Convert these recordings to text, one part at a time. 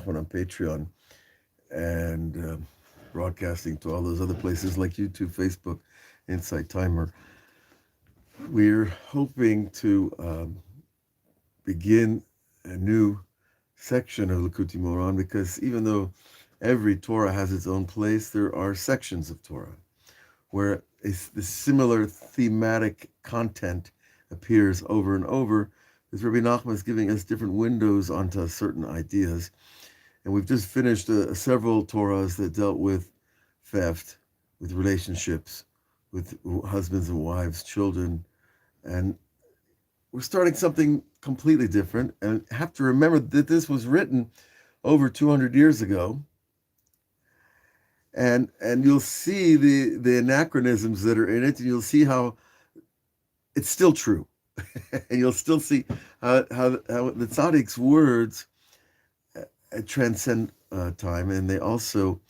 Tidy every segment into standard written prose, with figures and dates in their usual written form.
Nachman on Patreon and broadcasting to all those other places like YouTube, Facebook, Insight Timer. We're hoping to begin a new section of Likutei Moharan because even though every Torah has its own place, there are sections of Torah where the similar thematic content appears over and over, because Rabbi Nachman is giving us different windows onto certain ideas. And we've just finished several Torahs that dealt with theft, with relationships, with husbands and wives, children, and we're starting something completely different. And have to remember that this was written over 200 years ago. And you'll see the anachronisms that are in it, and you'll see how it's still true. And you'll still see how the tzaddik's words transcend time, and they also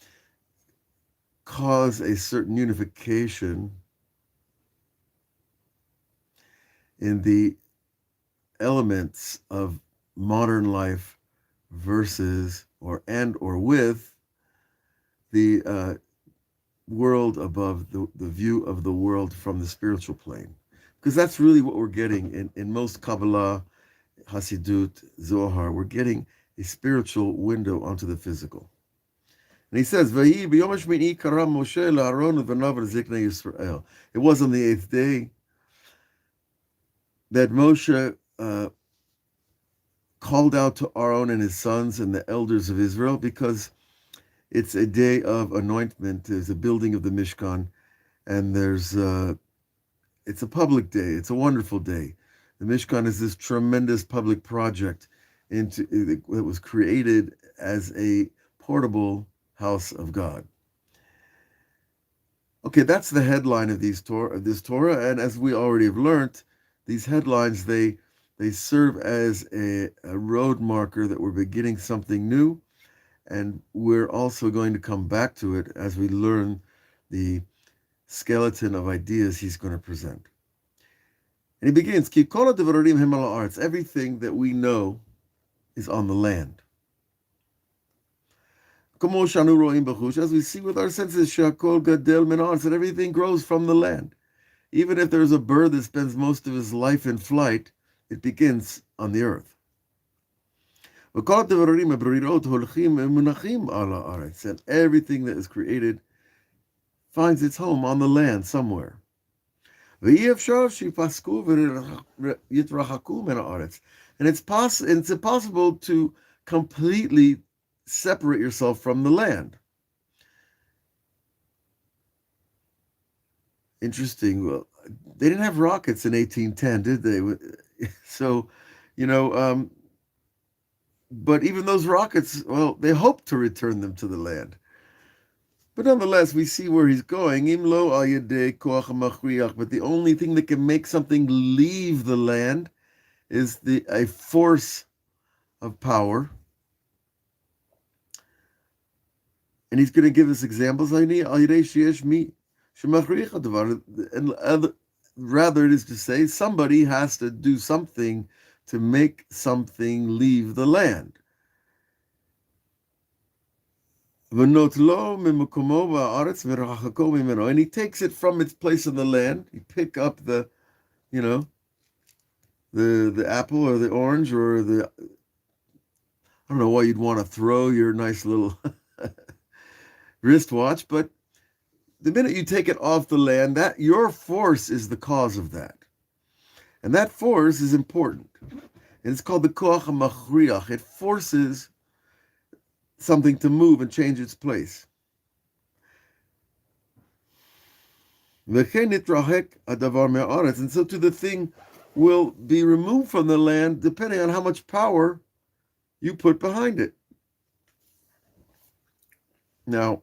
cause a certain unification in the elements of modern life versus or with the world above, the view of the world from the spiritual plane. Because that's really what we're getting in most kabbalah, chassidut, zohar. We're getting a spiritual window onto the physical. And he says, it was on the 8th day that Moshe called out to Aaron and his sons and the elders of Israel, because it's a day of anointment. There's a building of the Mishkan, and it's a public day. It's a wonderful day. The Mishkan is this tremendous public project that was created as a portable house of God. Okay, that's the headline of this Torah, and as we already have learned, these headlines, they serve as a road marker that we're beginning something new, and we're also going to come back to it as we learn the skeleton of ideas he's going to present. And he begins, Ki kol ha'devarim hem al ha'aretz. Everything that we know is on the land. Komo shanu ro'im b'chush, as we see with our senses, she'akol gadel min ha'aretz, that everything grows from the land. Even if there's a bird that spends most of his life in flight, it begins on the earth. And everything that is created finds its home on the land somewhere. And it's impossible to completely separate yourself from the land. Interesting. Well, they didn't have rockets in 1810, did they? So, but even those rockets, well, they hope to return them to the land. But nonetheless, we see where he's going. But the only thing that can make something leave the land is a force of power. And he's going to give us examples. And rather, it is to say, somebody has to do something to make something leave the land. And he takes it from its place in the land. You pick up the apple or the orange or I don't know why you'd want to throw your nice little wristwatch, but the minute you take it off the land, that your force is the cause of that. And that force is important. And it's called the koach hamachriach. It forces something to move and change its place. And so to the thing will be removed from the land depending on how much power you put behind it. Now,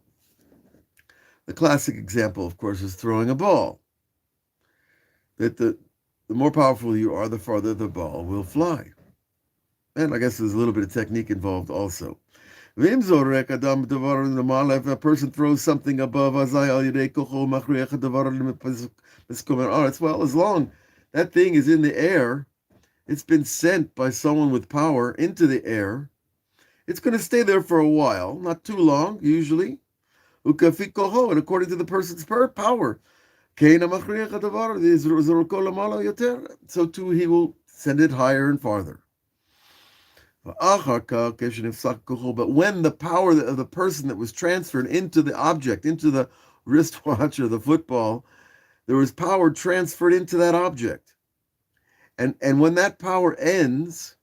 the classic example, of course, is throwing a ball. That the more powerful you are, the farther the ball will fly. And I guess there's a little bit of technique involved also. If a person throws something above, well, as long that thing is in the air, it's been sent by someone with power into the air, It's going to stay there for a while, not too long, usually. Ukafi koho, and according to the person's power. So too he will send it higher and farther. But when the power of the person that was transferred into the object, into the wristwatch or the football, there was power transferred into that object. And when that power ends,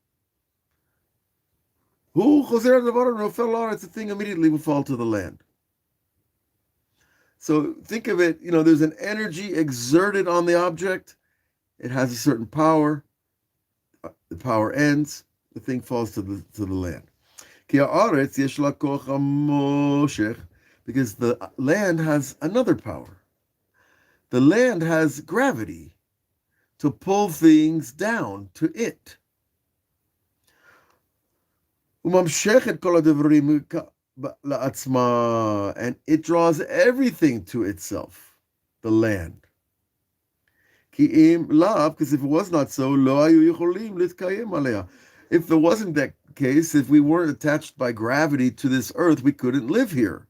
the thing immediately will fall to the land. So think of it, there's an energy exerted on the object. It has a certain power. The power ends. The thing falls to the land. Because the land has another power. The land has gravity to pull things down to it. And it draws everything to itself, the land. Because if it was not so, if there wasn't that case, if we weren't attached by gravity to this earth, we couldn't live here.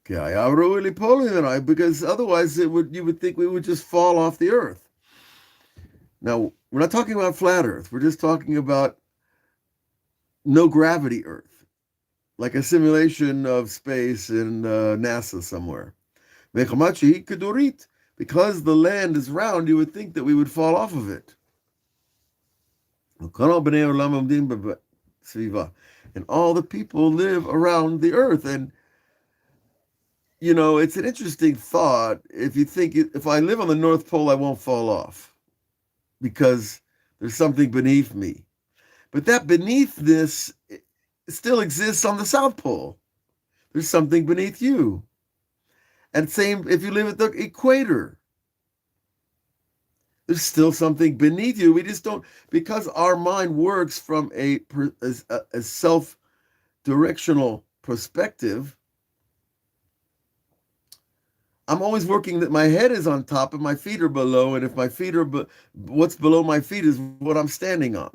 Because otherwise you would think we would just fall off the earth. Now, we're not talking about flat earth. We're just talking about no gravity earth, like a simulation of space in NASA somewhere. Because the land is round, you would think that we would fall off of it. And all the people live around the earth. And, it's an interesting thought. If you think, if I live on the North Pole, I won't fall off because there's something beneath me. But that beneathness still exists on the South Pole. There's something beneath you. And same if you live at the equator. There's still something beneath you. We just don't, because our mind works from a self-directional perspective. I'm always working that my head is on top and my feet are below, and if my feet are, what's below my feet is what I'm standing on.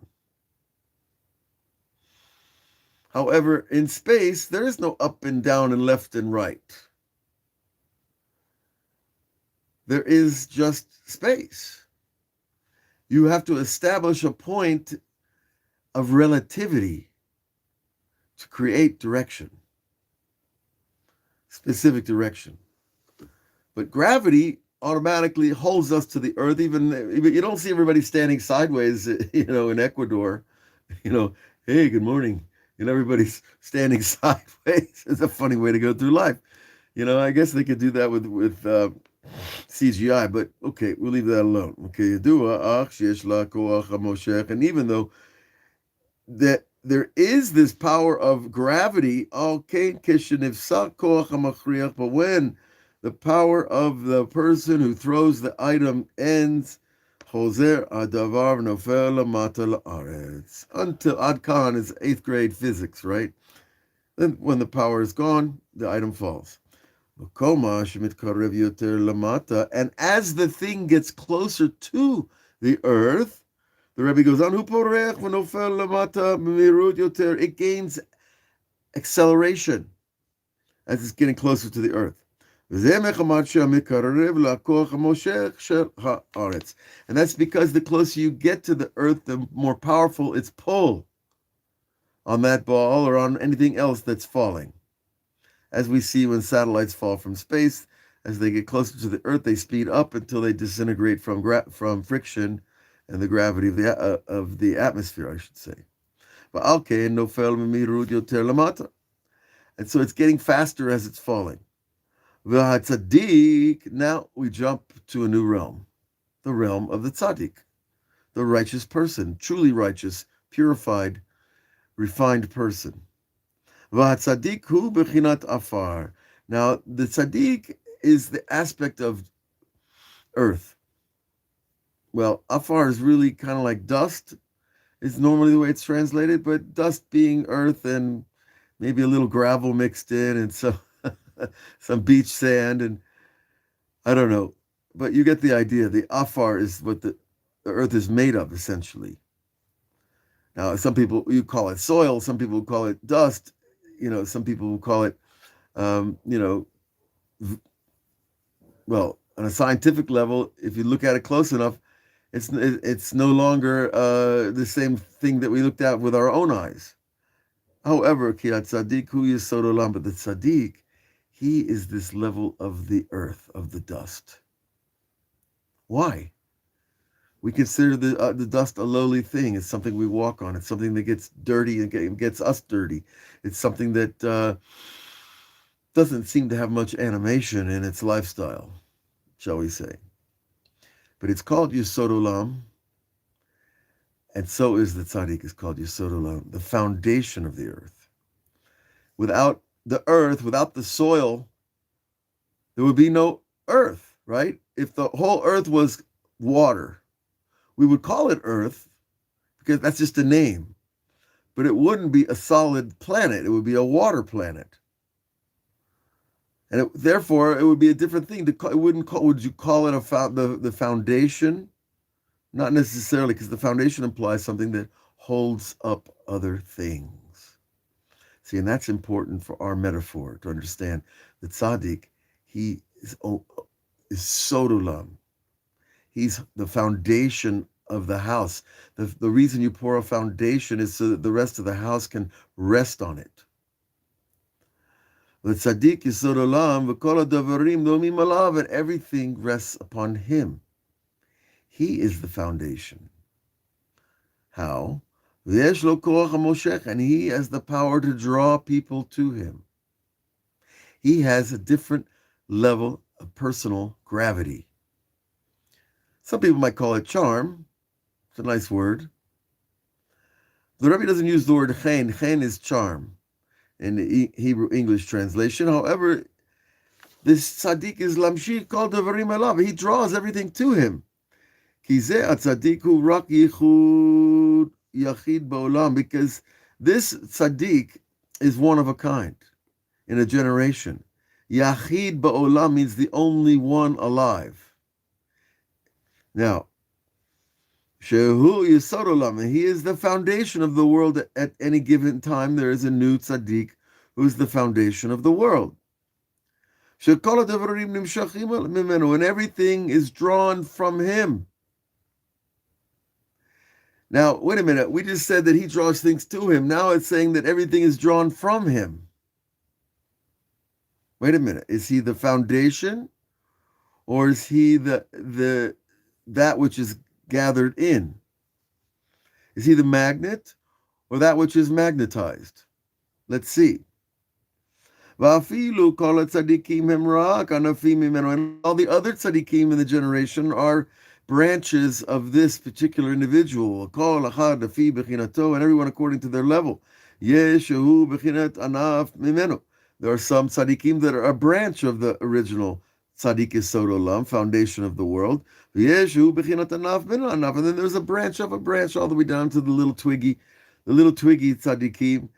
However, in space, there is no up and down and left and right. There is just space. You have to establish a point of relativity to create direction, specific direction. But gravity automatically holds us to the earth. Even you don't see everybody standing sideways, in Ecuador. Hey, good morning. Everybody's standing sideways. It's a funny way to go through life. I guess they could do that with CGI, but okay, we'll leave that alone. Okay, and even though that there is this power of gravity, okay, but when the power of the person who throws the item ends, until Ad Khan is 8th grade physics, right? Then when the power is gone, the item falls. And as the thing gets closer to the earth, the Rebbe goes on, it gains acceleration as it's getting closer to the earth. And that's because the closer you get to the earth, the more powerful its pull on that ball or on anything else that's falling. As we see when satellites fall from space, as they get closer to the earth, they speed up until they disintegrate from friction and the gravity of the atmosphere, I should say. And so it's getting faster as it's falling. Now we jump to a new realm, the realm of the tzaddik, the righteous person, truly righteous, purified, refined person. Now the tzaddik is the aspect of earth. Well, afar is really kind of like dust, is normally the way it's translated, but dust being earth and maybe a little gravel mixed in and some beach sand, and I don't know, but you get the idea. The afar is what the earth is made of, essentially. Now, some people, you call it soil, some people call it dust, some people will call it, um, you know, well, on a scientific level, if you look at it close enough, it's no longer the same thing that we looked at with our own eyes. However, ki tzaddik hu yesod olam, but the tzaddik, he is this level of the earth, of the dust. Why? We consider the dust a lowly thing. It's something we walk on. It's something that gets dirty and gets us dirty. It's something that doesn't seem to have much animation in its lifestyle, shall we say. But it's called Yesod Olam, and so is the tzaddik, is called Yesod Olam, the foundation of the earth. Without the earth, without the soil, there would be no earth, right? If the whole earth was water, we would call it earth because that's just a name, but it wouldn't be a solid planet. It would be a water planet. And therefore, it would be a different thing. Would you call it the foundation? Not necessarily, because the foundation implies something that holds up other things. See, and that's important for our metaphor to understand. The tzaddik, he is sodulam. He's the foundation of the house. The reason you pour a foundation is so that the rest of the house can rest on it. The tzaddik yesod olam v'kol ha'davarim domim alav, and everything rests upon him. He is the foundation. How? V'yesh lo koach hamoshech, and he has the power to draw people to him. He has a different level of personal gravity. Some people might call it charm. It's a nice word. The Rebbe doesn't use the word chen. Chen is charm in the Hebrew English translation. However, this tzaddik is lamshich kol devarim elav. He draws everything to him. Ki zeh tzaddik hu rak yichud yachid ba'olam, because this tzaddik is one of a kind in a generation. Yachid ba'olam means the only one alive. Now, Shehu Yesod Olam, he is the foundation of the world. At any given time, there is a new tzaddik who is the foundation of the world. Shekol ha'davarim nimshachim mimenu, and everything is drawn from him. Now, wait a minute. We just said that he draws things to him. Now it's saying that everything is drawn from him. Wait a minute. Is he the foundation, or is he that which is gathered in? Is he the magnet or that which is magnetized? Let's see. And all the other tzaddikim in the generation are branches of this particular individual, and everyone according to their level. There are some tzaddikim that are a branch of the original tzaddik yesod olam, foundation of the world. And then there's a branch of a branch all the way down to the little twiggy tzaddikim.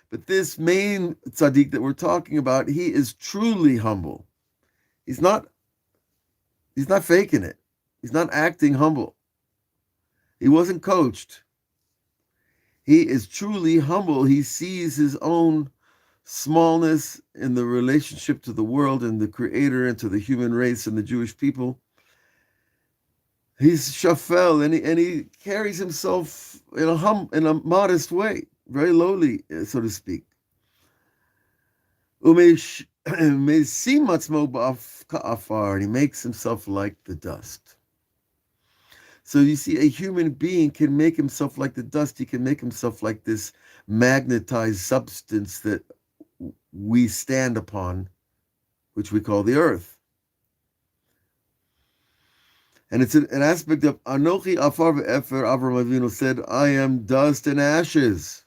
But this main tzaddik that we're talking about, he is truly humble. He's not faking it. He's not acting humble. He wasn't coached. He is truly humble. He sees his own smallness in the relationship to the world and the Creator and to the human race and the Jewish people. He's shafel, and he carries himself in a modest way, very lowly, so to speak. And he makes himself like the dust. So you see, a human being can make himself like the dust. He can make himself like this magnetized substance that we stand upon, which we call the earth. And it's an aspect of Anochi Afar ve'Efer. Avraham Avinu said, I am dust and ashes.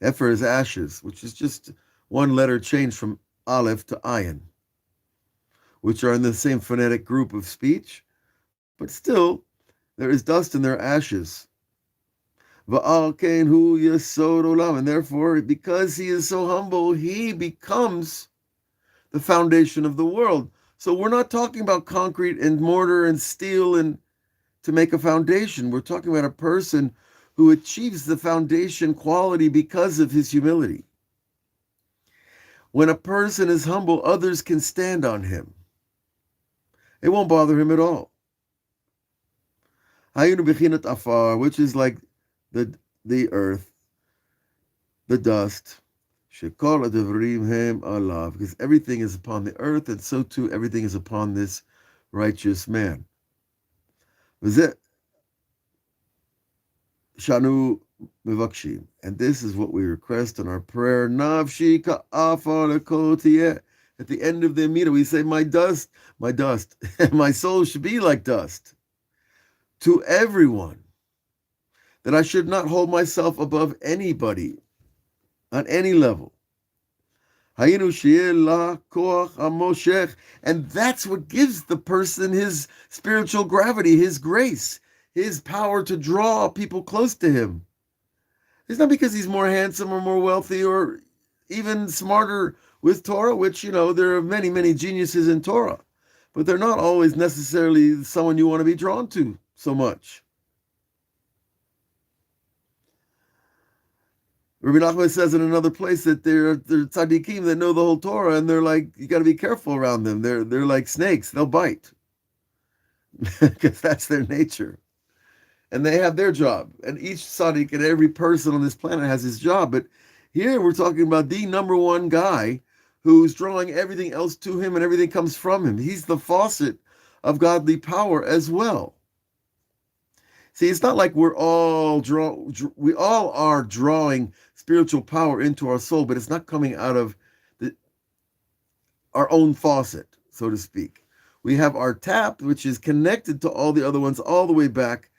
Efer is ashes, which is just one letter change from Aleph to Ayin, which are in the same phonetic group of speech, but still, there is dust and there are ashes. Va'al kein hu yesod olam, and therefore, because he is so humble, he becomes the foundation of the world. So we're not talking about concrete and mortar and steel and to make a foundation. We're talking about a person who achieves the foundation quality because of his humility. When a person is humble, others can stand on him. It won't bother him at all. Hayinu bechinat afar, which is like the earth, the dust. Shekol adevrim hem alav, because everything is upon the earth, and so too everything is upon this righteous man. V'zeh shanu mevakshim, and this is what we request in our prayer. Nafshi ka'afar lekol tiyeh. At the end of the Amida, we say, my dust, my soul should be like dust. To everyone, that I should not hold myself above anybody on any level. And that's what gives the person his spiritual gravity, his grace, his power to draw people close to him. It's not because he's more handsome or more wealthy or even smarter with Torah, which, there are many, many geniuses in Torah, but they're not always necessarily someone you want to be drawn to so much. Rebbe Nachman says in another place that they're tzaddikim that know the whole Torah, and they're like, you got to be careful around them. They're like snakes; they'll bite because that's their nature, and they have their job. And each tzaddik and every person on this planet has his job. But here we're talking about the number one guy who's drawing everything else to him, and everything comes from him. He's the faucet of godly power as well. See, it's not like we all are drawing spiritual power into our soul, but it's not coming out of our own faucet, so to speak. We have our tap, which is connected to all the other ones all the way back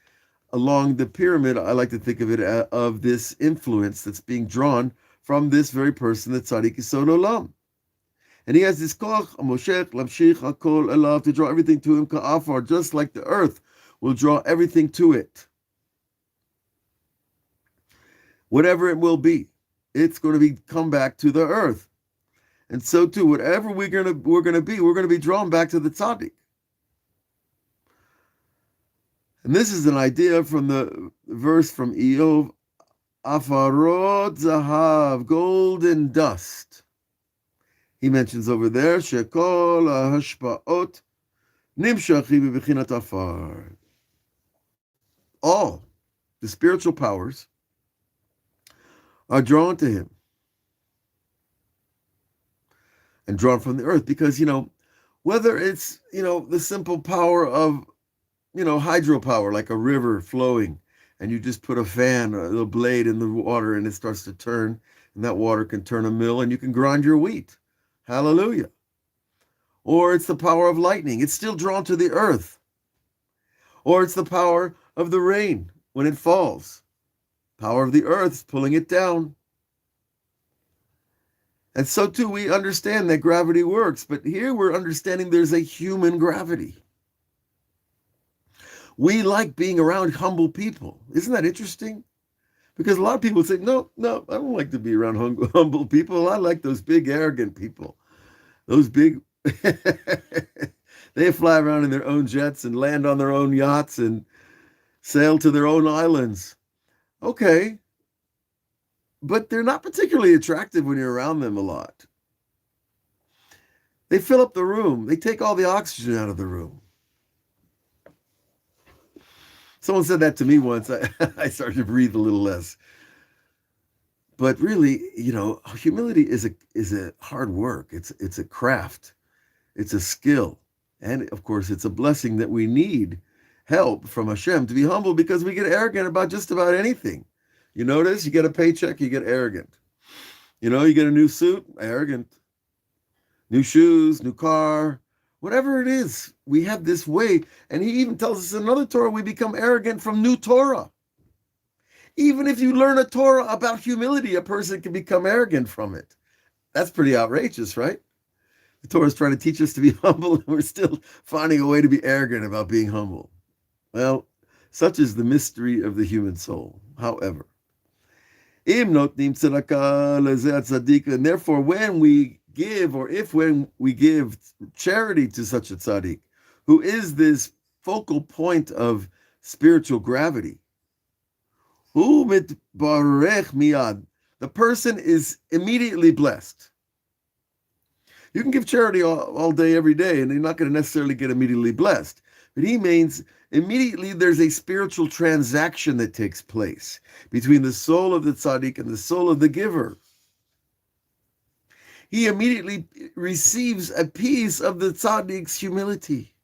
along the pyramid. I like to think of it of this influence that's being drawn from this very person, the tzaddik yisod olam. And he has this koch, amoshech, lamshich, hakol, elav, to draw everything to him, ka'afar, just like the earth will draw everything to it. Whatever it will be, it's going to come back to the earth. And so too, whatever we're going to be drawn back to the tzaddik. And this is an idea from the verse from Eov, afarot zahav, gold and dust. He mentions over there, shekol hashpaot nimshachim b'bechinat afar. All the spiritual powers are drawn to him and drawn from the earth because, whether it's, the simple power of, hydropower, like a river flowing, and you just put a fan, a little blade in the water, and it starts to turn, and that water can turn a mill, and you can grind your wheat. Hallelujah. Or it's the power of lightning. It's still drawn to the earth. Or it's the power of the rain when it falls. Power of the earth is pulling it down. And so too, we understand that gravity works, but here we're understanding there's a human gravity. We like being around humble people. Isn't that interesting? Because a lot of people say, no, I don't like to be around humble people. I like those big, arrogant people. Those big, they fly around in their own jets and land on their own yachts and sail to their own islands. Okay. But they're not particularly attractive when you're around them a lot. They fill up the room. They take all the oxygen out of the room. Someone said that to me once. I started to breathe a little less. But really, humility is a hard work. It's a craft. It's a skill. And of course, it's a blessing that we need help from Hashem to be humble because we get arrogant about just about anything. You notice, you get a paycheck, you get arrogant. You get a new suit, arrogant. New shoes, new car, whatever it is, we have this way. And he even tells us in another Torah, we become arrogant from new Torah. Even if you learn a Torah about humility, a person can become arrogant from it. That's pretty outrageous, right? The Torah is trying to teach us to be humble, and we're still finding a way to be arrogant about being humble. Well, such is the mystery of the human soul. However, and therefore, when we give, or if when we give charity to such a tzaddik, who is this focal point of spiritual gravity, hu mitbarech miyad, the person is immediately blessed. You can give charity all day, every day, and you're not going to necessarily get immediately blessed. But he means immediately there's a spiritual transaction that takes place between the soul of the tzaddik and the soul of the giver. He immediately receives a piece of the tzaddik's humility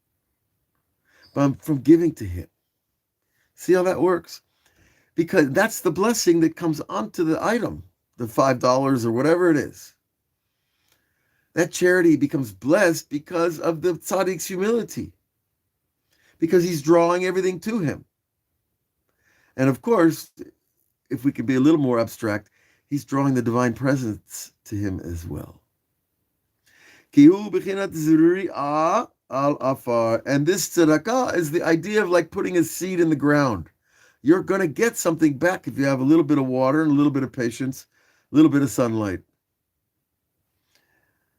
from giving to him. See how that works? Because that's the blessing that comes onto the item, the $5 or whatever it is. That charity becomes blessed because of the tzaddik's humility, because he's drawing everything to him. And of course, if we could be a little more abstract, he's drawing the divine presence to him as well. And this tzedakah is the idea of like putting a seed in the ground. You're going to get something back if you have a little bit of water and a little bit of patience, a little bit of sunlight.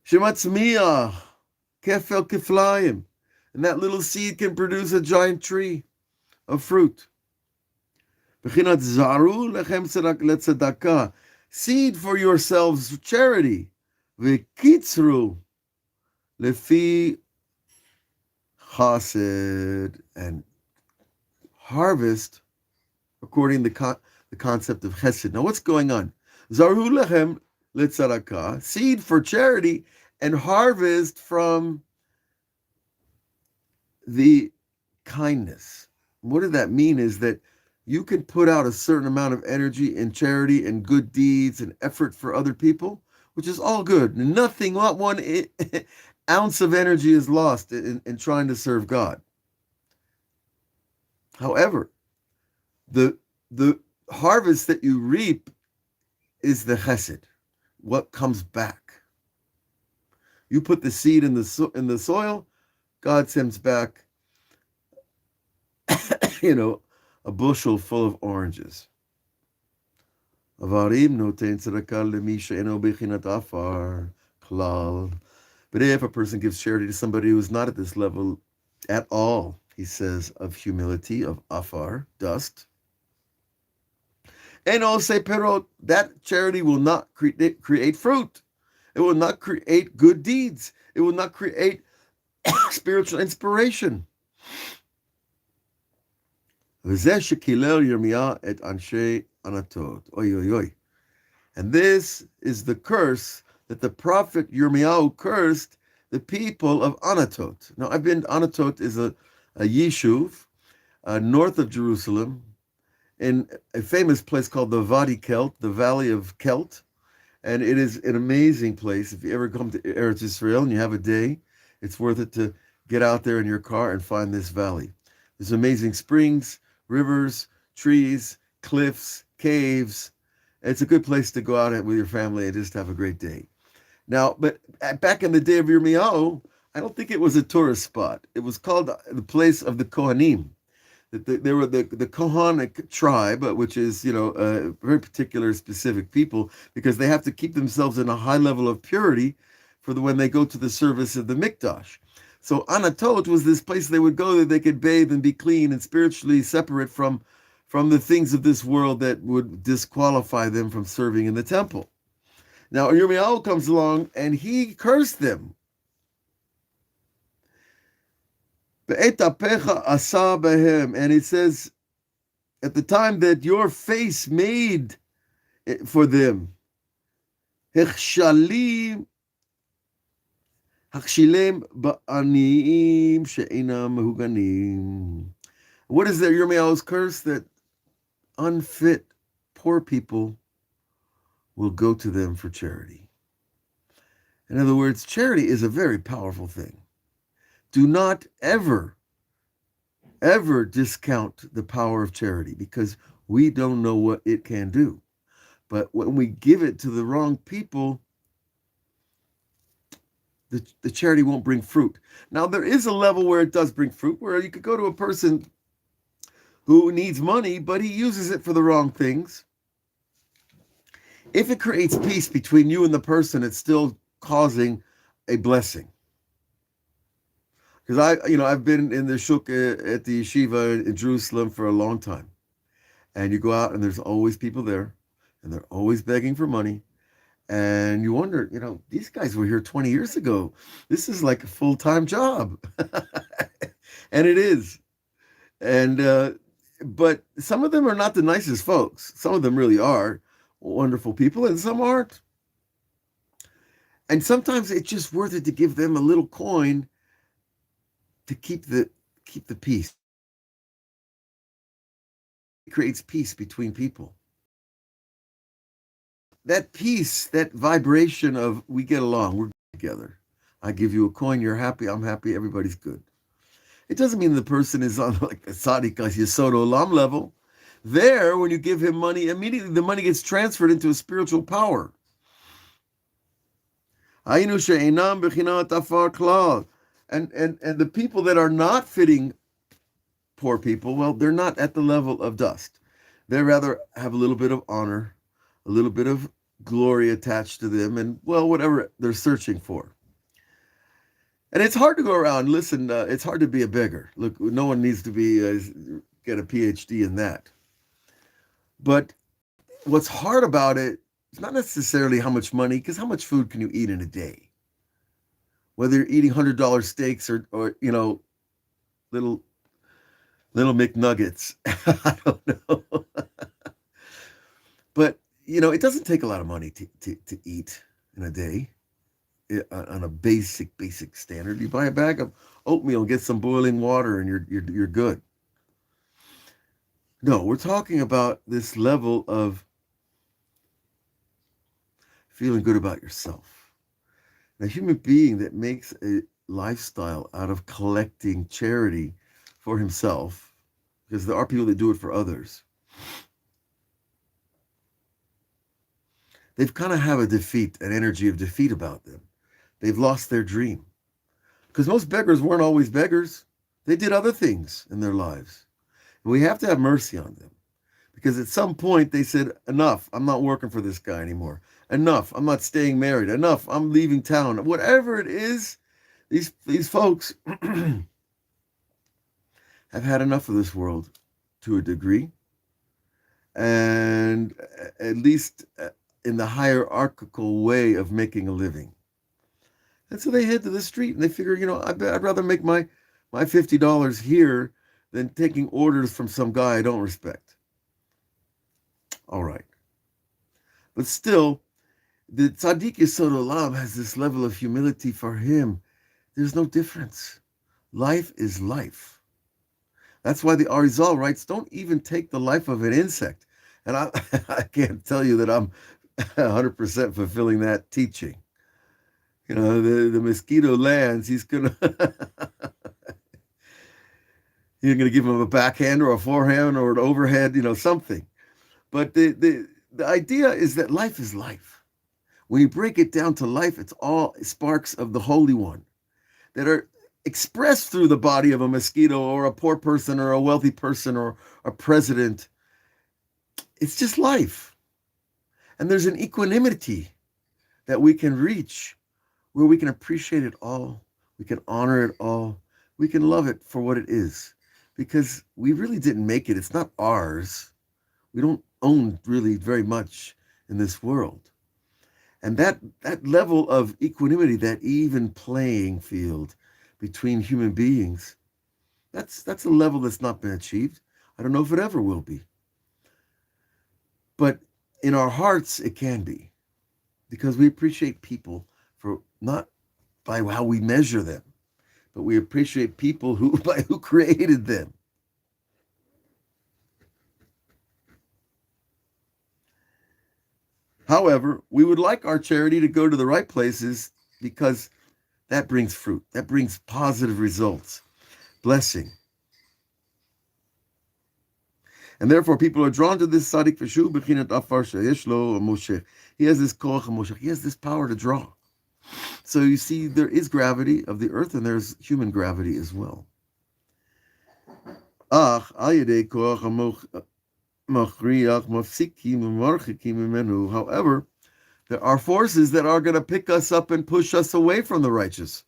Shematzmiya, kefel keflayim. And that little seed can produce a giant tree of fruit. Bechinat zaru lechem letzedakah. Seed for yourselves charity. V'kitzru lefi chassid. And harvest according to the concept of chesed. Now what's going on? Zaru lechem letzedakah. Seed for charity and harvest from the kindness. What did that mean is that you can put out a certain amount of energy and charity and good deeds and effort for other people, which is all good. Nothing, not one ounce of energy is lost in trying to serve God. However, the harvest that you reap is the chesed, what comes back. You put the seed in the soil, God sends back, a bushel full of oranges. But if a person gives charity to somebody who is not at this level at all, he says, of humility, of afar, dust, and also perot, that charity will not create fruit. It will not create good deeds. It will not create spiritual inspiration. And this is the curse that the prophet Yirmiyahu cursed the people of Anatot. Now, Anatot is a yishuv north of Jerusalem, in a famous place called the Vadi Kelt, the Valley of Kelt. And it is an amazing place. If you ever come to Eretz Israel and you have a day, it's worth it to get out there in your car and find this valley. There's amazing springs, rivers, trees, cliffs, caves. It's a good place to go out with your family and just have a great day. Now, but back in the day of Yirmiyahu, I don't think it was a tourist spot. It was called the place of the Kohanim. They were the Kohanic tribe, which is, a very particular, specific people, because they have to keep themselves in a high level of purity for when they go to the service of the Mikdash. So Anatot was this place they would go that they could bathe and be clean and spiritually separate from the things of this world that would disqualify them from serving in the temple. Now Yirmiyahu comes along and he cursed them. And it says, at the time that your face made for them, what is there, Yirmiyahu's curse? That unfit, poor people will go to them for charity. In other words, charity is a very powerful thing. Do not ever discount the power of charity, because we don't know what it can do. But when we give it to the wrong people, the charity won't bring fruit. Now, there is a level where it does bring fruit, where you could go to a person who needs money, but he uses it for the wrong things. If it creates peace between you and the person, it's still causing a blessing. Because I've been in the shuk at the yeshiva in Jerusalem for a long time. And you go out and there's always people there and they're always begging for money. And you wonder, these guys were here 20 years ago. This is like a full-time job. And it is. And, but some of them are not the nicest folks. Some of them really are wonderful people and some aren't. And sometimes it's just worth it to give them a little coin to keep the peace. It creates peace between people. That peace, that vibration of we get along, we're together. I give you a coin, you're happy, I'm happy, everybody's good. It doesn't mean the person is on like the tzaddik yesod olam level. There, when you give him money, immediately the money gets transferred into a spiritual power. And the people that are not fitting poor people, well, they're not at the level of dust. They rather have a little bit of honor, a little bit of glory attached to them, and, well, whatever they're searching for. And it's hard to go around. Listen, it's hard to be a beggar. Look, no one needs to get a PhD in that. But what's hard about it is not necessarily how much money, because how much food can you eat in a day? Whether you're eating $100 steaks or little McNuggets, I don't know. But it doesn't take a lot of money to eat in a day. On a basic standard, you buy a bag of oatmeal, get some boiling water, and you're good. No, we're talking about this level of feeling good about yourself. A human being that makes a lifestyle out of collecting charity for himself, because there are people that do it for others, they've kind of have an energy of defeat about them. They've lost their dream. Because most beggars weren't always beggars. They did other things in their lives. And we have to have mercy on them. Because at some point they said, enough, I'm not working for this guy anymore. Enough, I'm not staying married. Enough, I'm leaving town. Whatever it is, these folks have had enough of this world to a degree. And at least in the hierarchical way of making a living. And so they head to the street and they figure, I'd rather make my $50 here than taking orders from some guy I don't respect. All right. But still, the tzaddik yesod olam has this level of humility for him. There's no difference. Life is life. That's why the Arizal writes, don't even take the life of an insect. And I can't tell you that I'm 100% fulfilling that teaching. The mosquito lands, you're going to give him a backhand or a forehand or an overhead, something. But the idea is that life is life. When you break it down to life, it's all sparks of the Holy One that are expressed through the body of a mosquito or a poor person or a wealthy person or a president. It's just life. And there's an equanimity that we can reach where we can appreciate it all, we can honor it all, we can love it for what it is, because we really didn't make it. It's not ours. We don't own really very much in this world. And that level of equanimity, that even playing field between human beings, that's a level that's not been achieved. I don't know if it ever will be. But in our hearts, it can be, because we appreciate people for not by how we measure them, but we appreciate people by who created them. However, we would like our charity to go to the right places, because that brings fruit, that brings positive results, blessing. And therefore, people are drawn to this tzaddik v'shu b'chinat afar sheyesh lo moshech. He has this koach moshech. He has this power to draw. So you see, there is gravity of the earth, and there's human gravity as well. However, There are forces that are going to pick us up and push us away from the righteous.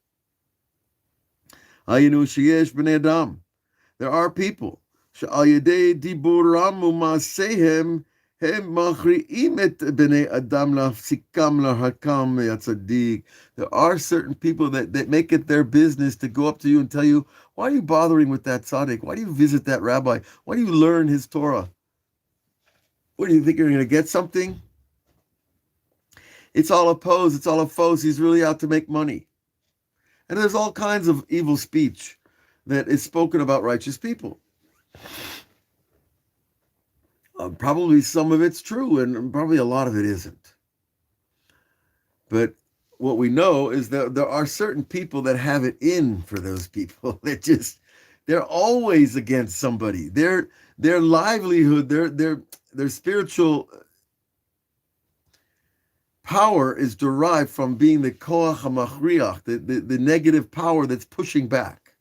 Hayinu sheyesh b'nei adam. There are people. She'al yedei diburam u'maasehem hem machri'im et b'nei adam lafsikam lahakam yatzadik. There are certain people that make it their business to go up to you and tell you, why are you bothering with that tzaddik? Why do you visit that rabbi? Why do you learn his Torah? What do you think, you're going to get something? It's all a pose. It's all a pose. He's really out to make money. And there's all kinds of evil speech that is spoken about righteous people. Probably some of it's true, and probably a lot of it isn't. But what we know is that there are certain people that have it in for those people. They're always against somebody. Their livelihood, their spiritual power is derived from being the koach hamachriach, the negative power that's pushing back.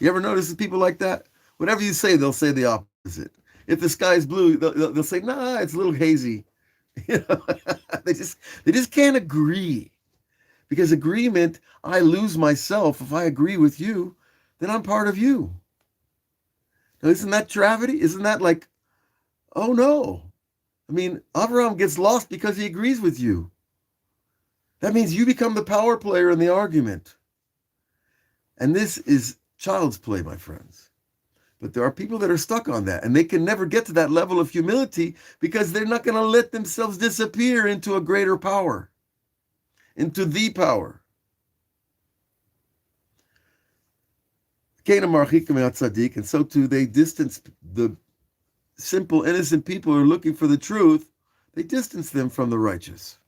You ever notice people like that? Whatever you say, they'll say the opposite. If the sky is blue, they'll say, nah, it's a little hazy. You know, they just can't agree. Because agreement, I lose myself. If I agree with you, then I'm part of you. Now, isn't that travesty? Isn't that like, oh no. I mean, Avraham gets lost because he agrees with you. That means you become the power player in the argument. And this is child's play, my friends. But there are people that are stuck on that, and they can never get to that level of humility because they're not going to let themselves disappear into a greater power, into the power. And so too, they distance the simple, innocent people who are looking for the truth. They distance them from the righteous.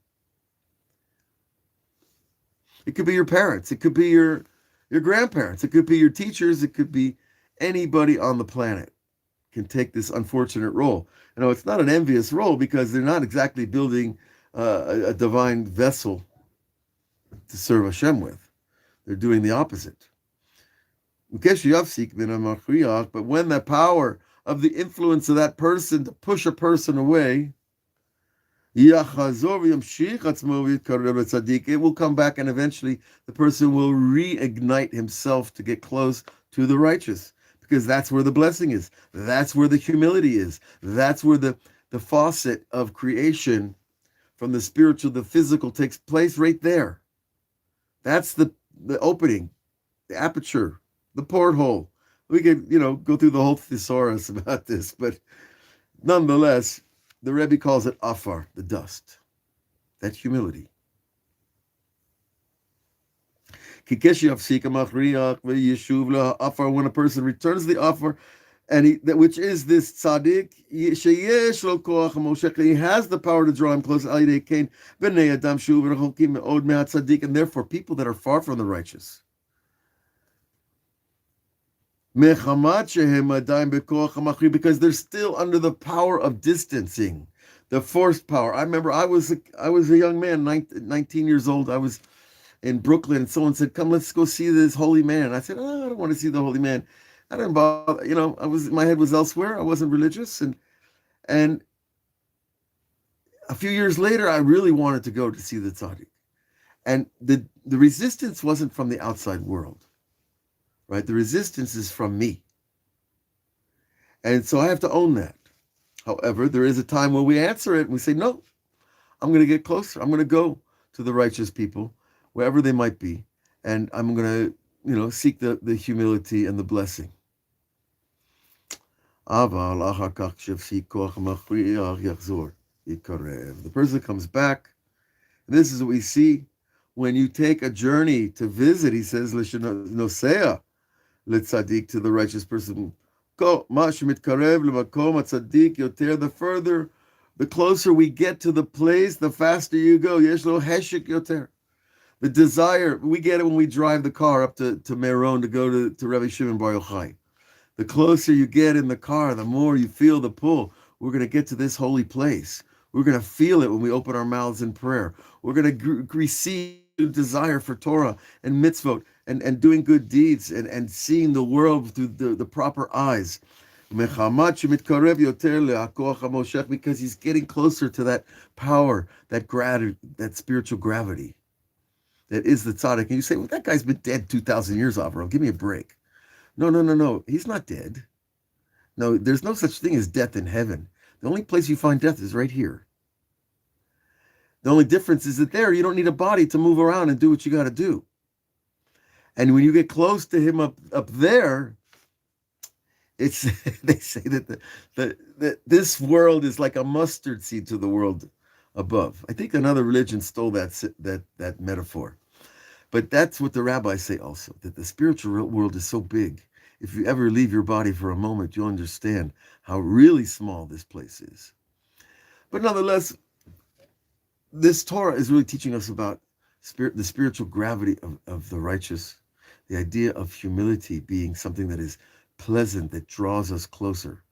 It could be your parents. It could be your grandparents. It could be your teachers. It could be anybody on the planet can take this unfortunate role. You know, it's not an envious role because they're not exactly building a divine vessel to serve Hashem with. They're doing the opposite. But when the power of the influence of that person to push a person away, it will come back, and eventually the person will reignite himself to get close to the righteous, because that's where the blessing is. That's where the humility is. That's where the faucet of creation from the spiritual to the physical takes place, right there. That's the opening, the aperture, the porthole. We could, go through the whole thesaurus about this, but nonetheless, the Rebbe calls it afar, the dust. That's humility. When a person returns the offer, which is this tzaddik, he has the power to draw him close, and therefore people that are far from the righteous, because they're still under the power of distancing, the forced power. I remember I was a young man, 19 years old. I was in Brooklyn, and someone said, "Come, let's go see this holy man." And I said, "Oh, I don't want to see the holy man. I didn't bother." My head was elsewhere. I wasn't religious, and a few years later, I really wanted to go to see the tzaddik, and the resistance wasn't from the outside world. Right? The resistance is from me. And so I have to own that. However, there is a time when we answer it and we say, no, I'm going to get closer. I'm going to go to the righteous people, wherever they might be. And I'm going to, seek the humility and the blessing. The person comes back. And this is what we see when you take a journey to visit. He says, Nosea. L'tzadik, to the righteous person. The further, the closer we get to the place, the faster you go. The desire, we get it when we drive the car up to Meron to go to Rebbe Shimon Bar Yochai. The closer you get in the car, the more you feel the pull. We're going to get to this holy place. We're going to feel it when we open our mouths in prayer. We're going to receive desire for Torah and mitzvot and doing good deeds and seeing the world through the proper eyes. Because he's getting closer to that power, that gravity, that spiritual gravity that is the tzaddik. And you say, well, that guy's been dead 2,000 years, Avraham. Give me a break. No. He's not dead. No, there's no such thing as death in heaven. The only place you find death is right here. The only difference is that there you don't need a body to move around and do what you got to do. And when you get close to him up there, it's they say that that this world is like a mustard seed to the world above. I think another religion stole that metaphor. But that's what the rabbis say also, that the spiritual world is so big. If you ever leave your body for a moment, you'll understand how really small this place is. But nonetheless, this Torah is really teaching us about the spiritual gravity of the righteous, the idea of humility being something that is pleasant, that draws us closer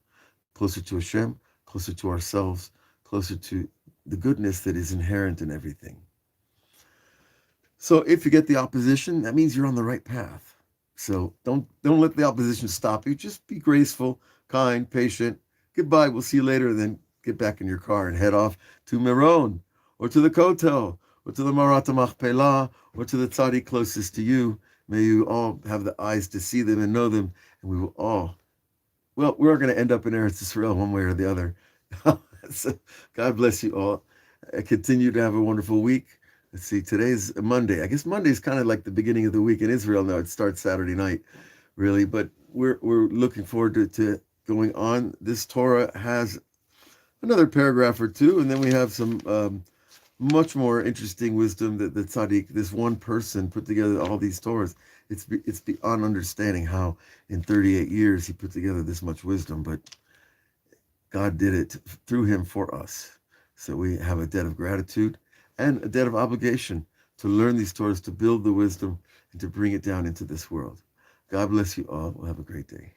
to Hashem, closer to ourselves, closer to the goodness that is inherent in everything. So if you get the opposition, that means you're on the right path. So don't let the opposition stop you. Just be graceful, kind, patient. Goodbye, we'll see you later. Then get back in your car and head off to Meron, or to the Kotel, or to the Marat Machpelah, or to the tzaddik closest to you. May you all have the eyes to see them and know them, and we will all, well, we're going to end up in Eretz Israel one way or the other. So God bless you all. Continue to have a wonderful week. Let's see, today's Monday. I guess Monday is kind of like the beginning of the week in Israel now. It starts Saturday night, really. But we're looking forward to going on. This Torah has another paragraph or two, and then we have some much more interesting wisdom that the tzaddik, this one person, put together all these Torahs. It's beyond understanding how in 38 years he put together this much wisdom, but God did it through him for us. So we have a debt of gratitude and a debt of obligation to learn these Torahs, to build the wisdom, and to bring it down into this world. God bless you all. We'll have a great day.